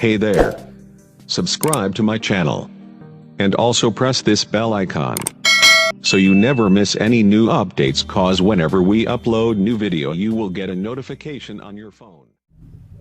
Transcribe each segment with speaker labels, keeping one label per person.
Speaker 1: Hey there. Subscribe to my channel. And also press this bell icon. So you never miss any new updates, cause whenever we upload new video you will get a notification on your phone.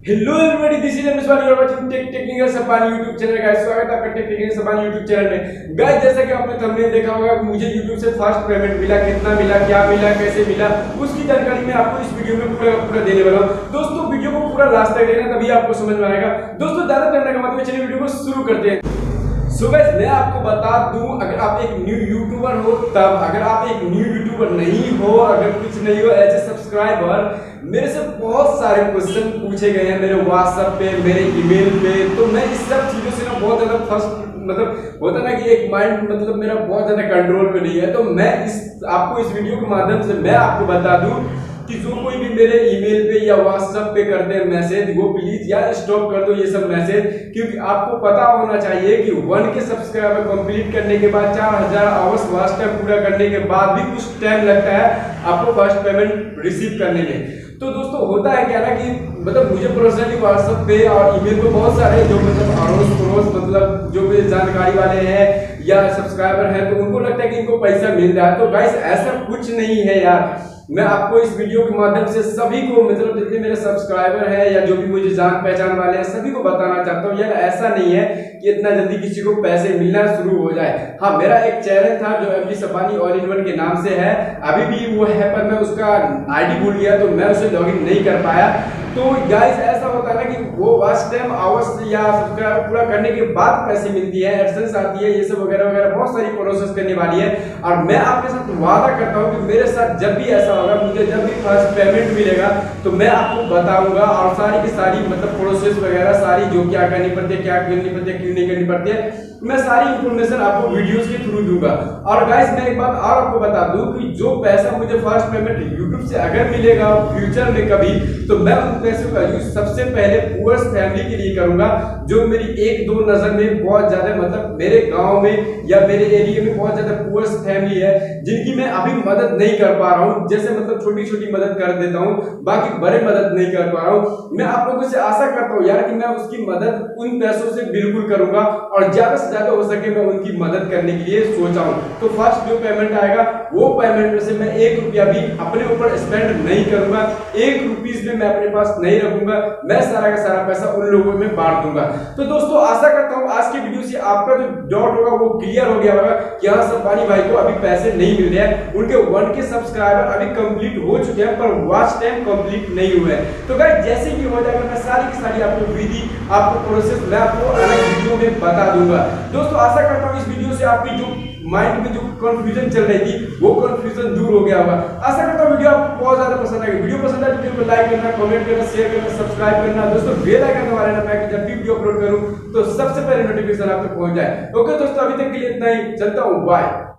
Speaker 2: Hello everybody, this is MS Wali, you are watching technical Sabbani YouTube channel. Guys स्वागत है आपका technical Sabbani YouTube channel में। Guys जैसा कि आपने thumbnail देखा होगा, मुझे यूट्यूब से फर्स्ट पेमेंट मिला, कितना मिला, क्या मिला, कैसे मिला, उसकी जानकारी मैं आपको इस वीडियो में पूरा देने वाला हूं। दोस्तों वीडियो को पूरा लास्ट तक देखना, तभी आपको समझ में आएगा। दोस्तों ज्यादा करने का मतलब, चलिए वीडियो को शुरू करते हैं। सो गाइस मैं आपको बता दूं, अगर आप एक न्यू यूट्यूबर हो तब, अगर आप एक न्यू यूट्यूबर नहीं हो, अगर कुछ नहीं हो एज ए सब्सक्राइबर, मेरे से बहुत सारे क्वेश्चन पूछे गए हैं मेरे व्हाट्सएप पे, मेरे ईमेल पे। तो मैं इस सब चीजों से ना बहुत ज्यादा फर्स्ट मतलब होता ना कि एक माइंड मतलब मेरा बहुत ज्यादा कंट्रोल पे नहीं है। तो मैं आपको इस वीडियो के माध्यम से मैं आपको बता दूं कि जो कोई भी मेरे ईमेल पे या व्हाट्सएप पे करते हैं मैसेज, वो प्लीज यार स्टॉप कर दो ये सब मैसेज। क्योंकि आपको पता होना चाहिए कि 1 के सब्सक्राइबर कंप्लीट करने के बाद 4000 आवर्स वॉच टाइम पूरा करने के बाद भी कुछ टाइम लगता है आपको फर्स्ट पेमेंट रिसीव करने में। तो दोस्तों होता है क्या ना कि मतलब मुझे पर्सनली व्हाट्सएप पे और ईमेल पे बहुत सारे जो मतलब अड़ोस पड़ोस मतलब जो भी जानकारी वाले हैं या सब्सक्राइबर हैं, तो उनको लगता है कि इनको पैसा मिल रहा है। तो गाइस ऐसा कुछ नहीं है यार। मैं आपको इस वीडियो के माध्यम से सभी को मतलब जितने मेरे सब्सक्राइबर हैं या जो भी मुझे जान पहचान वाले हैं सभी को बताना चाहता हूँ, यार ऐसा नहीं है कि इतना जल्दी किसी को पैसे मिलना शुरू हो जाए। हाँ, मेरा एक चैनल था जो एमडी सब्बानी ऑल इन वन के नाम से है, अभी भी वो है, पर मैं उसका आईडी भूल गया तो मैं उसे लॉगिन नहीं कर पाया। तो गाइस ऐसा होता है ना कि वो वॉच टाइम आवर्स या सब्सक्राइब पूरा करने के बाद पैसे मिलती है, एडसेंस आती है, ये सब वगैरह वगैरह बहुत सारी प्रोसेस करने वाली है। और मैं आपके साथ वादा करता हूँ कि मेरे साथ जब भी ऐसा होगा, मुझे जब भी फर्स्ट पेमेंट मिलेगा तो मैं आपको बताऊंगा और सारी की सारी मतलब प्रोसेस वगैरह सारी जो क्या करनी पड़ती है, क्या करनी पड़ती है, क्यों नहीं करनी पड़ती है, मैं सारी इंफॉर्मेशन आपको वीडियोस के थ्रू दूंगा। और गाइस मैं एक बात और आपको बता दूं कि जो पैसा मुझे फर्स्ट पेमेंट यूट्यूब से अगर मिलेगा फ्यूचर में कभी, तो मैं उन पैसों का यूज सबसे पहले पुअर्स फैमिली के लिए करूंगा, जो मेरी एक दो नजर में बहुत ज्यादा मतलब मेरे गांव में या मेरे एरिया में बहुत ज्यादा पुअर्स फैमिली है जिनकी मैं अभी मदद नहीं कर पा रहा हूं। जैसे मतलब छोटी छोटी मदद कर देता हूं, बाकी बड़े मदद नहीं कर पा रहा हूं। मैं आप लोगों से आशा करता हूं यार कि मैं उसकी मदद उन पैसों से बिल्कुल करूंगा और ज्यादा से ज्यादा हो सके मैं उनकी मदद करने के लिए सोचा हूं। तो फर्स्ट जो पेमेंट आएगा वो पेमेंट में से मैं 1 रुपया भी अपने ऊपर स्पेंड नहीं करूंगा, 1 रुपीस भी मैं अपने पास नहीं रखूंगा, मैं सारा का सारा पैसा उन लोगों में बांट दूंगा। तो दोस्तों आशा करता हूं आज की वीडियो से आपका जो डाउट होगा वो क्लियर हो गया होगा कि हाँ सब्बानी भाई को अभी पैसे नहीं मिल रहे हैं, उनके 1 के सब्सक्राइबर अभी कंप्लीट हो चुके हैं पर वॉच टाइम कंप्लीट नहीं हुए हैं। तो गाइस जैसे ही हो जाएगा मैं सारी की सारी आपको विधि, आपको प्रोसेस मैं आपको अलग वीडियो में बता दूंगा। दोस्तों आशा करता हूं इस वीडियो से आपकी जो माइंड में जो कंफ्यूजन चल रही थी वो कंफ्यूजन दूर हो गया होगा। आशा करता हूं वीडियो आपको बहुत ज्यादा पसंद आएगी। वीडियो पसंद आए तो वीडियो को लाइक करना, कमेंट करना, शेयर करना, सब्सक्राइब करना। दोस्तों बेल आइकन दबा लेना ताकि जब भी वीडियो अपलोड करूं तो सबसे पहले नोटिफिकेशन आप तक पहुंच जाए। ओके दोस्तों, अभी तक के लिए इतना ही, चलता हूं, बाय।